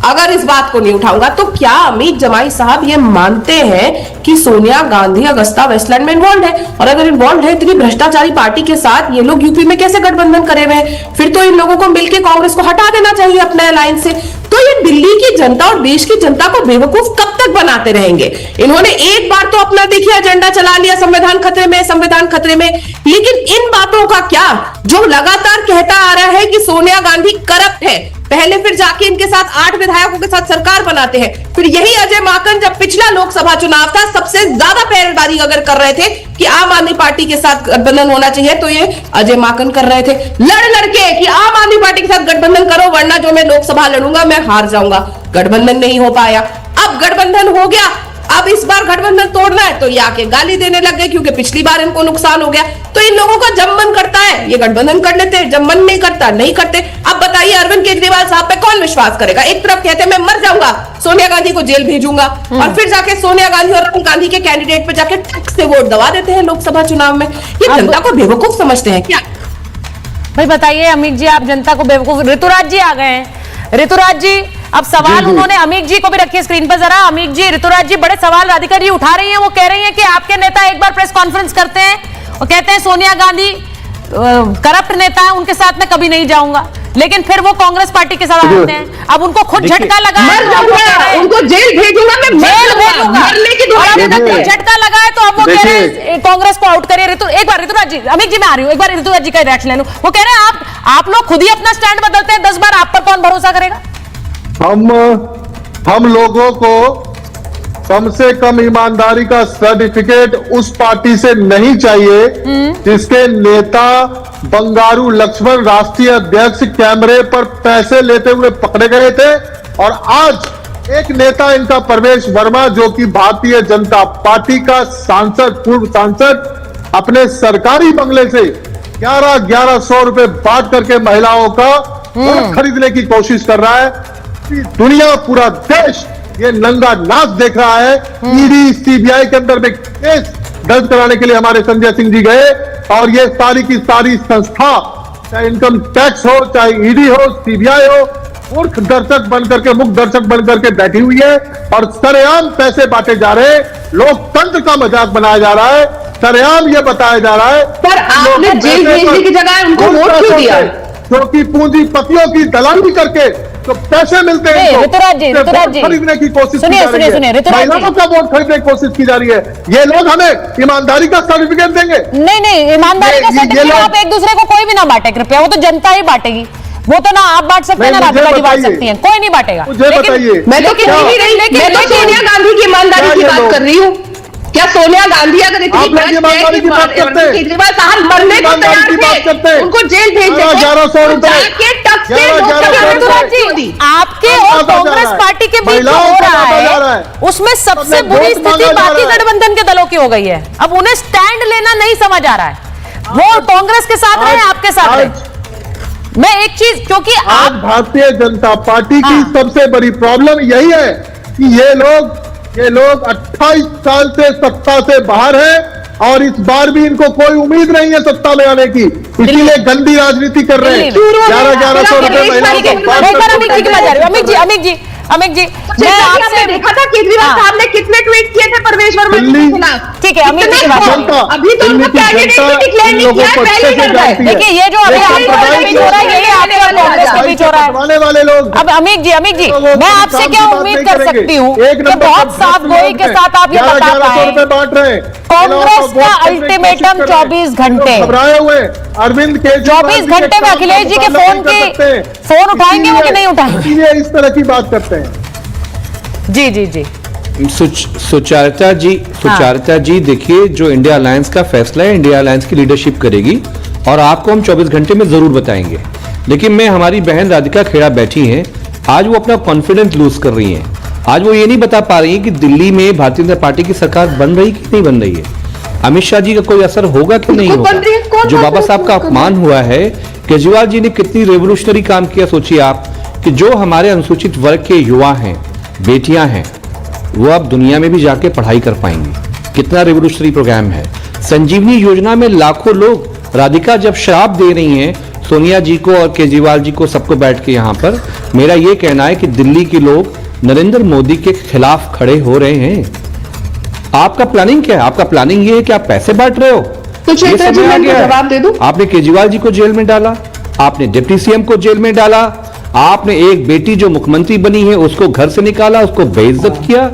अगर इस बात को नहीं उठाऊंगा। तो क्या अमित जमाई साहब ये मानते हैं कि सोनिया गांधी अगस्ता वेस्टलैंड में इन्वॉल्व है? और अगर इन्वॉल्व है इतनी भ्रष्टाचारी पार्टी के साथ, ये लोग यूपी में कैसे गठबंधन करे हुए हैं? फिर तो इन लोगों को मिलकर कांग्रेस को हटा देना चाहिए अपने अलायंस से। तो ये दिल्ली की जनता और देश की जनता को बेवकूफ कब तक बनाते रहेंगे? इन्होंने एक बार तो अपना देखिए एजेंडा चला लिया, संविधान खतरे में, संविधान खतरे में, लेकिन इन बातों का क्या, जो लगातार कहता आ रहा है कि सोनिया गांधी करप्ट है, पहले फिर जाके इनके साथ 8 विधायकों के साथ सरकार बनाते हैं। फिर यही अजय माकन जब पिछला लोकसभा चुनाव था, सबसे ज्यादा पहरेदारी अगर कर रहे थे कि आम आदमी पार्टी के साथ गठबंधन होना चाहिए, तो ये अजय माकन कर रहे थे लड़ लड़के कि आम आदमी पार्टी के साथ गठबंधन करो, वरना जो मैं लोकसभा लड़ूंगा मैं हार जाऊंगा। गठबंधन नहीं हो पाया, अब गठबंधन हो गया, अब इस बार गठबंधन तोड़ना है तो ये आके गाली देने लग गए क्योंकि पिछली बार इनको नुकसान हो गया। तो इन लोगों का जब मन करता है ये गठबंधन कर लेते हैं, जब मन नहीं करता नहीं करते। अब बताइए अरविंद केजरीवाल साहब पे कौन विश्वास करेगा? एक तरफ कहते हैं मैं मर जाऊंगा, सोनिया गांधी को जेल भेजूंगा, और फिर जाके सोनिया गांधी और राहुल गांधी के कैंडिडेट पे जाके टक से वोट दबा देते हैं लोकसभा चुनाव में। ये जनता को बेवकूफ समझते हैं क्या? भाई बताइए अमित जी, आप जनता को बेवकूफ, ऋतुराज जी आ गए हैं। ऋतुराज जी, अब सवाल उन्होंने अमीक जी को भी रखिए स्क्रीन पर जरा। अमीक जी, ऋतुराज जी बड़े सवाल राधिका जी उठा रही हैं। वो कह रही हैं कि आपके नेता एक बार प्रेस कॉन्फ्रेंस करते हैं और कहते हैं सोनिया गांधी करप्ट नेता है, उनके साथ मैं कभी नहीं जाऊंगा, लेकिन फिर वो कांग्रेस पार्टी के साथ आते हैं। अब उनको खुद झटका लगा, उनको जेल भेजूंगा, मैं जेल भेजूंगा, मरने की दुआ देखिए झटका लगा है तो अब वो कह रहे हैं कांग्रेस को आउट करिए। एक बार ऋतुराज जी, अमित जी मैं आ रही हूँ, एक बार ऋतुराज जी का रिएक्शन ले लूं। वो कह रहे हैं आप लोग खुद ही अपना स्टैंड बदलते हैं, 10 बार आप पर कौन भरोसा करेगा? हम लोगों को कम से कम ईमानदारी का सर्टिफिकेट उस पार्टी से नहीं चाहिए जिसके नेता बंगारू लक्ष्मण राष्ट्रीय अध्यक्ष कैमरे पर पैसे लेते हुए पकड़े गए थे। और आज एक नेता इनका परवेश वर्मा, जो कि भारतीय जनता पार्टी का सांसद, पूर्व सांसद, अपने सरकारी बंगले से 1100 रुपए बांट करके महिलाओं का वोट खरीदने की कोशिश कर रहा है। दुनिया, पूरा देश ये नंगा नाच देख रहा है। ईडी सीबीआई के अंदर में केस दर्ज कराने के लिए हमारे संजय सिंह जी गए और ये सारी की सारी संस्था, चाहे इनकम टैक्स हो, चाहे ईडी हो, सीबीआई हो, मूर्ख दर्शक बनकर के, मुख्य दर्शक बनकर के बैठी हुई है और सरेआम पैसे बांटे जा रहे हैं। लोकतंत्र का मजाक बनाया जा रहा है, सरेआम ये बताया जा रहा है। पर आपने जेल भेजने की जगह उनको वोट क्यों दिया? क्योंकि पूंजीपतियों की दलाली करके तो पैसे मिलते हैं, ऋतुराज जी खरीदने की कोशिश सुनिए, महिलाओं का वोट खरीदने की कोशिश की जा रही है। ये लोग हमें ईमानदारी का सर्टिफिकेट देंगे? नहीं, ईमानदारी का सर्टिफिकेट आप एक दूसरे को कोई भी ना बांटे कृपया, वो तो जनता ही बांटेगी। वो तो ना आप बांट सकते हैं ना राधिका जी बांट सकती हैं, कोई नहीं बांटेगा। मुझे बताइए, मैं तो सोनिया गांधी की ईमानदारी की बात कर रही हूँ। क्या सोनिया गांधी अगर इतनी ईमानदारी की बात करते हैं, केजरीवाल साहब मरने को तैयार थे, उनको जेल भेज देते, 1100 रुपए आपके और कांग्रेस पार्टी के बीच जो हो रहा है उसमें सबसे बुरी स्थिति बाकी गठबंधन के दलों की हो गई है। अब उन्हें स्टैंड लेना नहीं समझ आ रहा है, वो कांग्रेस के साथ रहे, आपके साथ रहे। मैं एक चीज, क्योंकि आज भारतीय जनता पार्टी की सबसे बड़ी प्रॉब्लम यही है कि ये लोग 28 साल से सत्ता से बाहर हैं और इस बार भी इनको कोई उम्मीद नहीं है सत्ता में आने की, इसीलिए गंदी राजनीति कर रहे हैं। 1100 रुपए अमित जी मैं आपसे देखा था केजरीवाल साहब ने कितने ट्वीट किए थे परवेश वर्मा के खिलाफ। ठीक है अमित जी की बात, अभी तो उनको कैंडिडेट भी डिक्लेयर नहीं किया, पहले कर रहा है। देखिए ये जो अभी आपके बीच हो रहा है यही आपके और कांग्रेस के बीच हो रहा है वाले लोग। अब अमित जी मैं आपसे क्या उम्मीद कर सकती हूँ कि बहुत साफ गोई के साथ आप ये बता पाए बांट रहे हैं। कांग्रेस का अल्टीमेटम 24 घंटे, घबराए हुए अरविंद केजरीवाल 24 घंटे में अखिलेश जी के फोन उठाएंगे वो कि नहीं उठाएंगे? इस तरह की बात करते हैं। जी सुचारिता जी देखिए, जो इंडिया अलायंस का फैसला है, इंडिया अलायंस की लीडरशिप करेगी और आपको हम 24 घंटे में जरूर बताएंगे। लेकिन मैं, हमारी बहन राधिका खेड़ा बैठी हैं, आज वो अपना कॉन्फिडेंस लूज कर रही हैं। आज वो ये नहीं बता पा रही है कि दिल्ली में भारतीय जनता पार्टी की सरकार बन रही कि नहीं बन रही है, अमित शाह जी का कोई असर होगा कि नहीं होगा। जो बाबा साहब का अपमान हुआ है, केजरीवाल जी ने कितनी रेवोल्यूशनरी काम किया, सोचिए आप, कि जो हमारे अनुसूचित वर्ग के युवा हैं, बेटियां हैं, वो अब दुनिया में भी जाके पढ़ाई कर पाएंगी। कितना रेवोल्यूशनरी प्रोग्राम है। संजीवनी योजना में लाखों लोग, राधिका जब शराब दे रही हैं सोनिया जी को और केजरीवाल जी को, सबको बैठ के यहाँ पर, मेरा ये कहना है कि दिल्ली के लोग नरेंद्र मोदी के खिलाफ खड़े हो रहे हैं। आपका प्लानिंग क्या है? आपका प्लानिंग ये है कि आप पैसे बांट रहे हो। तो जवाब दे दो। आपने केजरीवाल जी को जेल में डाला, आपने डिप्टी सीएम को जेल में डाला, आपने एक बेटी जो मुख्यमंत्री बनी है उसको घर से निकाला, उसको बेइज्जत किया।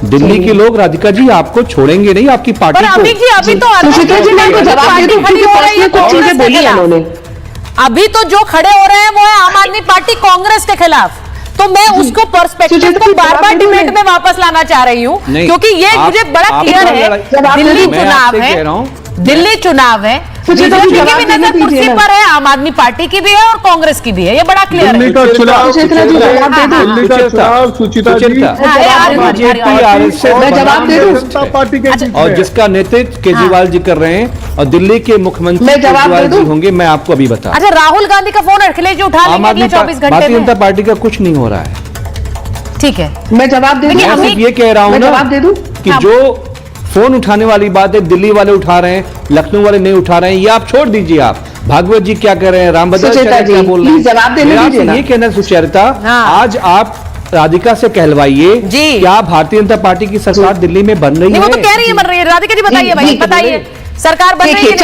दिल्ली के लोग, राधिका जी, आपको छोड़ेंगे नहीं, आपकी पार्टी को। अभी तो अभी तो जो खड़े हो रहे हैं वो है आम आदमी पार्टी कांग्रेस के खिलाफ। तो मैं उसको पर्सपेक्टिव को बार बार डिबेट में वापस लाना चाह रही हूँ, क्योंकि ये मुझे बड़ा क्लियर है। दिल्ली चुनाव है, बीजेपी की भी नजर कुर्सी पर है, आम आदमी पार्टी की भी है और कांग्रेस की भी है, ये बड़ा क्लियर है। दिल्ली का चुनाव, सुचिता जी, जनता पार्टी के, और जिसका नेतृत्व केजरीवाल जी कर रहे हैं और दिल्ली के मुख्यमंत्री केजरीवाल जी होंगे, मैं आपको अभी बता। अच्छा, राहुल गांधी का फोन अखिलेश जी उठा लेंगे अगले 24 घंटे में? भारतीय जनता पार्टी का कुछ नहीं हो रहा है। ठीक है, मैं जवाब दे दूं। मैं सिर्फ ये कह रहा हूं ना कि जो फोन उठाने वाली बात है, दिल्ली वाले उठा रहे हैं, लखनऊ वाले नहीं उठा रहे हैं, ये आप छोड़ दीजिए। आप भागवत जी क्या कर रहे हैं, रामभद्राचार्य क्या बोल रहे हैं, जवाब देने दीजिए ना। ये कहना सुचरिता, आज आप राधिका से कहलवाइए, क्या भारतीय जनता पार्टी की सरकार दिल्ली में बन रही है? वो तो कह रही है बन रही है। राधिका जी बताइए भाई, बताइए सरकार बन रही है?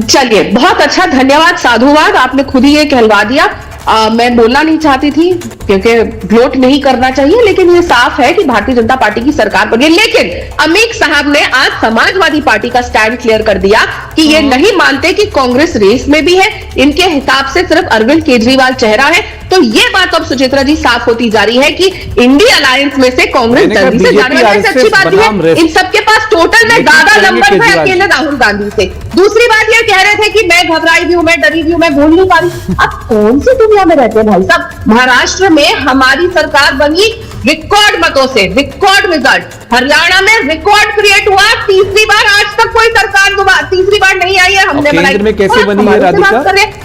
चलिए, बहुत अच्छा, धन्यवाद, साधुवाद, आपने खुद ही ये कहलवा दिया। मैं बोलना नहीं चाहती थी क्योंकि वोट नहीं करना चाहिए, लेकिन ये साफ है कि भारतीय जनता पार्टी की सरकार बनी। लेकिन अमीक साहब ने आज समाजवादी पार्टी का स्टैंड क्लियर कर दिया कि ये नहीं मानते कि कांग्रेस रेस में भी है, इनके हिसाब से सिर्फ अरविंद केजरीवाल चेहरा है। तो ये बात अब सुचित्रा जी साफ होती जा रही है कि इंडिया अलायंस में से कांग्रेस जल्दी से जाने वाली है। अच्छी बात है, इन सबके पास टोटल में ज्यादा नंबर है अकेले राहुल गांधी से। दूसरी बात ये कह रहे थे कि मैं घबराई भी हूं, मैं डरी भी हूं, मैं बोल नहीं पा रही। अब कौन सी दुनिया में रहते हैं भाई साहब? महाराष्ट्र में हमारी सरकार बनी रिकॉर्ड मतों से, रिकॉर्ड रिजल्ट। हरियाणा में रिकॉर्ड क्रिएट हुआ, तीसरी बार आज तक कोई सरकार तीसरी बार नहीं आई है। हमने बनाई, में कैसे बनी है राधिका?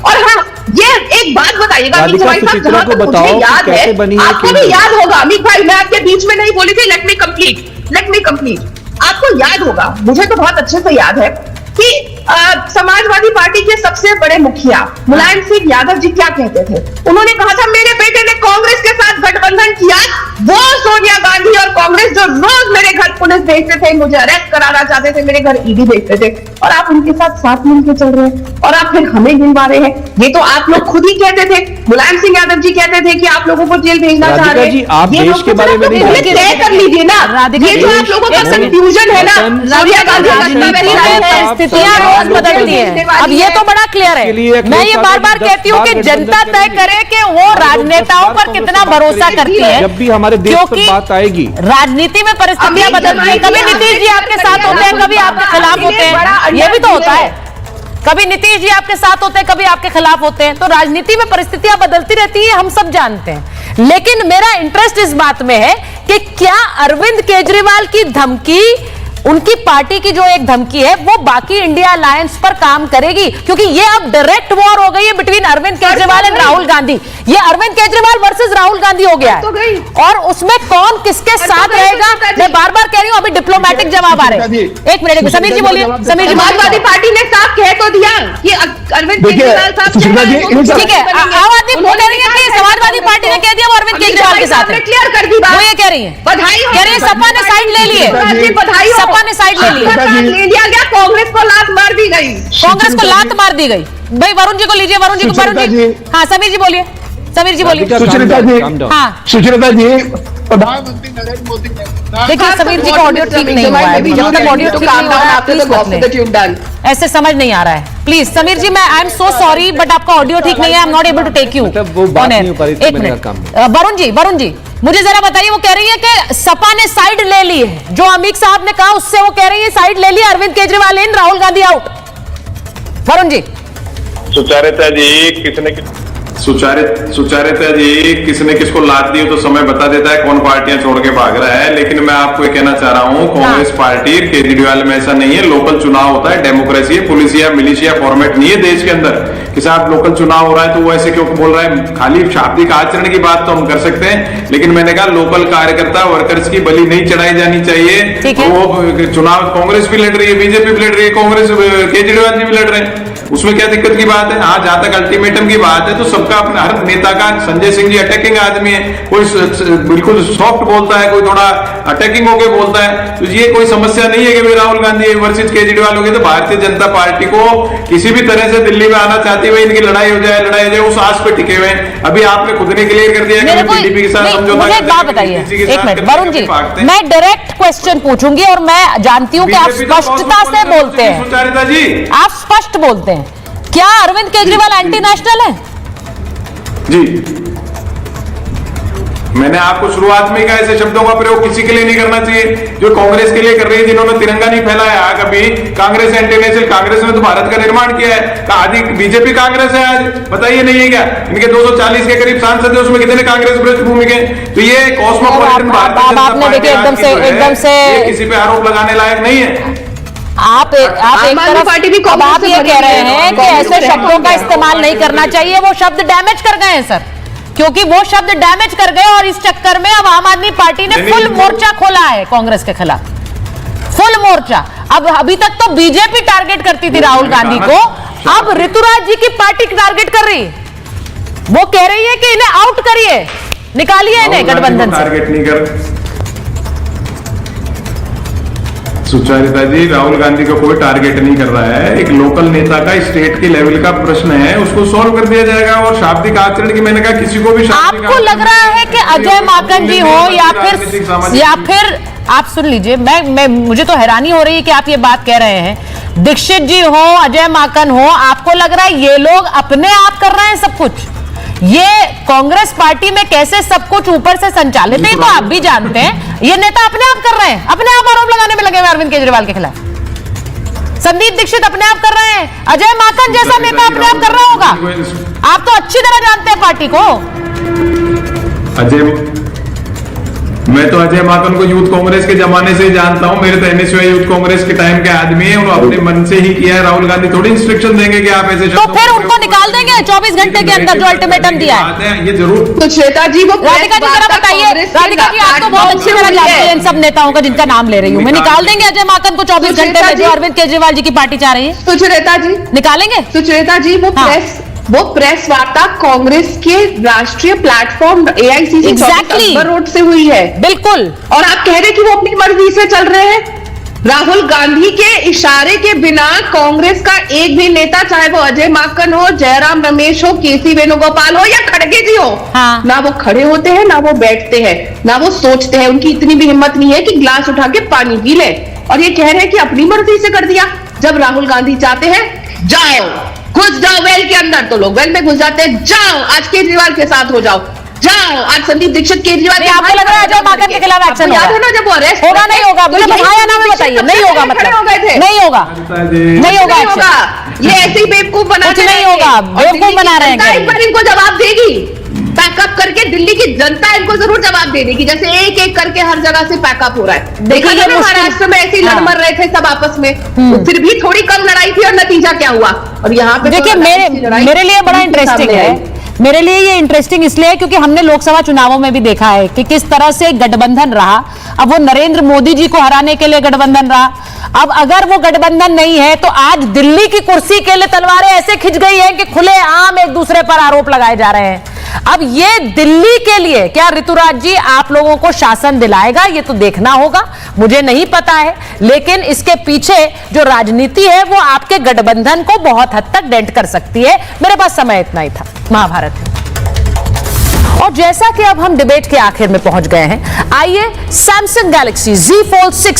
और हाँ, ये एक बात बताइएगा अमित भाई साहब, जहां तक बताओ मुझे याद कैसे है, बनी है, आपको भी याद होगा अमित भाई, मैं आपके बीच में नहीं बोली थी। Let me complete. आपको याद होगा, मुझे तो बहुत अच्छे से याद है कि समाजवादी पार्टी के सबसे बड़े मुखिया मुलायम सिंह यादव जी क्या कहते थे? उन्होंने कहा था मेरे बेटे ने कांग्रेस के साथ गठबंधन किया, वो सोनिया गांधी और कांग्रेस जो रोज मेरे घर पुलिस भेजते थे, मुझे अरेस्ट कराना चाहते थे, मेरे घर ईडी भेजते थे, और आप उनके साथ मिलकर चल रहे हैं और आप फिर हमें गिनवा रहे हैं। ये तो आप लोग खुद ही कहते थे, मुलायम सिंह यादव जी कहते थे कि आप लोगों को जेल भेजना चाह रहे हैं। आप देश के बारे में नहीं जानते, तय कर लीजिए ना। ये जो आप लोगों का कंफ्यूजन है ना, सोनिया गांधी रोज बदलती है। अब ये तो बड़ा क्लियर है। मैं ये बार बार कहती हूँ कि जनता तय करे कि वो राजनेताओं पर कितना भरोसा करती है। जब भी हमारे देश पर बात आएगी, राजनीति में परिस्थितियां बदलती है। कभी नीतीश जी आपके साथ होते हैं, कभी आपके खिलाफ होते हैं, ये भी तो होता है। कभी नीतीश जी आपके साथ होते हैं, कभी आपके खिलाफ होते हैं। तो राजनीति में परिस्थितियां बदलती रहती है, हम सब जानते हैं। लेकिन मेरा इंटरेस्ट इस बात में है कि क्या अरविंद केजरीवाल की धमकी, उनकी पार्टी की जो एक धमकी है, वो बाकी इंडिया अलायंस पर काम करेगी? क्योंकि ये अब डायरेक्ट वॉर हो गई है बिटवीन अरविंद केजरीवाल एंड राहुल गांधी। ये अरविंद केजरीवाल वर्सेस राहुल गांधी हो गया है। और उसमें कौन किसके साथ रहेगा, मैं बार बार कह रही हूं। अभी डिप्लोमेटिक जवाब आ रहे हैं। एक मिनट, समीर जी बोलिए। समीर जी, समाजवादी पार्टी ने साफ कह तो दिया कि अरविंद केजरीवाल साहब, ठीक है, आम आदमी कह रही है कि समाजवादी पार्टी ने कह दिया वो अरविंद केजरीवाल के साथ है। क्लियर कर दी बात, वो ये कह रही है, बधाई कह रही है सपा ने साइड ले लिए, बधाई, सपा ने साइड ले लिया गया, कांग्रेस को लात मार दी गई, कांग्रेस को लात मार दी गई। भाई वरुण जी को लीजिए, वरुण जी। हाँ समीर जी बोलिए, समीर जी बोलिए। हाँ सुचरिता जी, प्रधानमंत्री नरेंद्र मोदी ने, देखिए समीर जी का ऑडियो ठीक नहीं हुआ है। जब तक ऑडियो ठीक नहीं हो रहा है प्लीज मत लें। ऐसे समझ नहीं आ रहा है। प्लीज समीर जी, मैं I am so sorry but आपका ऑडियो ठीक नहीं है। I am not able to take you on air. एक मिनट, वरुण जी मुझे जरा बताइए। वो कह रही है कि सपा ने साइड ले ली है, जो अमित साहब ने कहा उससे वो कह रही है साइड ले ली, अरविंद केजरीवाल इन, राहुल गांधी आउट। वरुण जी। सुचारिता जी, किसने किसको लात दी तो समय बता देता है कौन पार्टियां छोड़ के भाग रहा है। लेकिन मैं आपको ये कहना चाह रहा हूं, कांग्रेस पार्टी केजरीवाल में ऐसा नहीं है। लोकल चुनाव होता है, डेमोक्रेसी है, पुलिस या मिलिशिया फॉर्मेट नहीं है देश के अंदर कि साहब लोकल चुनाव हो रहा है तो वो ऐसे क्यों बोल रहा है। खाली शाब्दिक आचरण की बात तो हम कर सकते हैं, लेकिन मैंने कहा लोकल कार्यकर्ता वर्कर्स की बलि नहीं चढ़ाई जानी चाहिए। वो चुनाव कांग्रेस भी लड़ रही है, बीजेपी भी लड़ रही है, कांग्रेस केजरीवाल जी भी लड़ रहे हैं, उसमें क्या दिक्कत की बात है? हाँ, जहां तक अल्टीमेटम की बात है तो सबका अपना, हर नेता का, संजय सिंह जी अटैकिंग आदमी है, कोई बिल्कुल सॉफ्ट बोलता है, कोई थोड़ा अटैकिंग होके बोलता है। तो ये कोई समस्या नहीं है कि राहुल गांधी वर्सेस केजरीवाल हो गए। तो भारतीय जनता पार्टी को किसी भी तरह से दिल्ली में आना चाहती है, इनकी लड़ाई हो जाए, उस आस पे टिके हुए हैं। अभी आपने खुद ने क्लियर कर दिया कि पीडीपी के साथ समझौता। मुझे एक बात बताइए, एक मिनट वरुण जी, मैं डायरेक्ट क्वेश्चन पूछूंगी और मैं जानती हूँ कि आप स्पष्टता से बोलते हैं, सुचारिता जी, आप स्पष्ट बोलते हैं। क्या अरविंद केजरीवाल एंटी नेशनल है? जी, मैंने आपको शुरुआत में कहा ऐसे शब्दों का प्रयोग किसी के लिए नहीं करना चाहिए जो कांग्रेस के लिए कर रही है, जिन्होंने तिरंगा नहीं फैलाया कभी। कांग्रेस एंटी नेशनल, कांग्रेस ने तो भारत का निर्माण किया है। आदि बीजेपी कांग्रेस है आज, बताइए नहीं है क्या? इनके 240 के करीब सांसद है, उसमें कितने कांग्रेस पृष्ठभूमि के? तो ये कॉस्मोपॉलिटन एकदम से किसी पे आरोप लगाने लायक नहीं है। आप एक तरफ अब आप ये कह रहे हैं कि ऐसे शब्दों का इस्तेमाल नहीं करना चाहिए। वो शब्द डैमेज कर गए हैं सर, क्योंकि वो शब्द डैमेज कर गए और इस चक्कर में अब आम आदमी पार्टी ने फुल मोर्चा खोला है कांग्रेस के खिलाफ, फुल मोर्चा। अब अभी तक तो बीजेपी टारगेट करती थी राहुल गांधी को, अब ऋतुराज जी की पार्टी टारगेट कर रही है। वो कह रही है कि इन्हें आउट करिए, निकालिए इन्हें गठबंधन से। टारगेट नहीं कर सुचारिता जी, राहुल गांधी का कोई टारगेट नहीं कर रहा है। एक लोकल नेता का स्टेट के लेवल का प्रश्न है, उसको सॉल्व कर दिया जाएगा। और शाब्दिक आचरण की मैंने कहा किसी को भी आपको लग रहा है कि अजय माकन जी हो या फिर आप सुन लीजिए, मैं मुझे तो हैरानी हो रही है कि आप ये बात कह रहे हैं। दीक्षित जी हो, अजय माकन हो, आपको लग रहा है ये लोग अपने आप कर रहे हैं सब कुछ? ये कांग्रेस पार्टी में कैसे सब कुछ ऊपर से संचालित है तो आप भी जानते हैं। ये नेता अपने आप कर रहे हैं, अपने आप आरोप लगाने में लगे हुए अरविंद केजरीवाल के खिलाफ। संदीप दीक्षित अपने आप कर रहे हैं, अजय माकन जैसा नेता अपने आप कर रहा होगा। आप तो अच्छी तरह जानते हैं पार्टी को। मैं तो अजय माकन को यूथ कांग्रेस के जमाने से जानता हूं। मेरे तो एनएसयूआई यूथ कांग्रेस के टाइम के आदमी है, उन्होंने अपने मन से ही किया है। राहुल गांधी थोड़ी इंस्ट्रक्शन देंगे कि आप ऐसे तो फिर उनको निकाल देंगे 24 घंटे के अंदर जो अल्टीमेटम दिया है। ये जरूर तो श्वेता जी, वो राधिका जी जरा बताइए, राधिका जी आप तो बहुत अच्छी तरह जानते हैं इन सब नेताओं का जिनका नाम ले रही हूँ मैं। निकाल देंगे अजय माकन को 24 घंटे में जो अरविंद केजरीवाल जी की पार्टी चाह रही है? सुचेता जी निकालेंगे? सुचेता जी, वो प्रेस वार्ता कांग्रेस के राष्ट्रीय प्लेटफॉर्म एआईसीसी रोड से हुई है। बिल्कुल। और आप कह रहे हैं कि वो अपनी मर्जी से चल रहे हैं। राहुल गांधी के इशारे के बिना कांग्रेस का एक भी नेता, चाहे वो अजय माकन हो, जयराम रमेश हो, केसी वेणुगोपाल हो या खड़गे जी हो, ना वो खड़े होते हैं, ना वो बैठते हैं, ना वो सोचते हैं। उनकी इतनी भी हिम्मत नहीं है कि ग्लास उठा के पानी पी ले। और ये कह रहे हैं कि अपनी मर्जी से कर दिया। जब राहुल गांधी चाहते हैं जाओ, घुस जाओ वेल के अंदर, तो लोग वेल में घुस जाते हैं। जाओ आज केजरीवाल के साथ हो जाओ, जाओ आज संदीप दीक्षित केजरीवाल। आपको लग रहा है अजय माकन के खिलाफ एक्शन याद है ना जब वो अरेस्ट होगा? नहीं होगा, मुझे बताया ना, बताइए। नहीं होगा, मतलब नहीं होगा, नहीं होगा। ये ऐसे ही बेवकूफ बना, नहीं होगा, बेवकूफ बना रहे हैं। एक बार इनको जवाब देगी, पैकअप करके दिल्ली की जनता इनको जरूर जवाब दे देगी, जैसे एक एक करके हर जगह से पैकअप हो रहा है। देखा ना महाराष्ट्र में ऐसे ही लड़ मर रहे थे सब आपस में, फिर भी थोड़ी कम लड़ाई थी और नतीजा क्या हुआ। और यहाँ पे देखिए मेरे लिए बड़ा इंटरेस्टिंग है। मेरे लिए ये इंटरेस्टिंग इसलिए है क्योंकि हमने लोकसभा चुनावों में भी देखा है कि किस तरह से गठबंधन रहा। अब वो नरेंद्र मोदी जी को हराने के लिए गठबंधन रहा। अब अगर वो गठबंधन नहीं है तो आज दिल्ली की कुर्सी के लिए तलवारें ऐसे खिंच गई हैं कि खुलेआम एक दूसरे पर आरोप लगाए जा रहे हैं। अब ये दिल्ली के लिए क्या ऋतुराज जी आप लोगों को शासन दिलाएगा? ये तो देखना होगा, मुझे नहीं पता है। लेकिन इसके पीछे जो राजनीति है वो आपके गठबंधन को बहुत हद तक डेंट कर सकती है। मेरे पास समय इतना ही था महाभारत में। और जैसा कि अब हम डिबेट के आखिर में पहुंच गए हैं, आइए सैमसंग गैलेक्सी Z Fold 6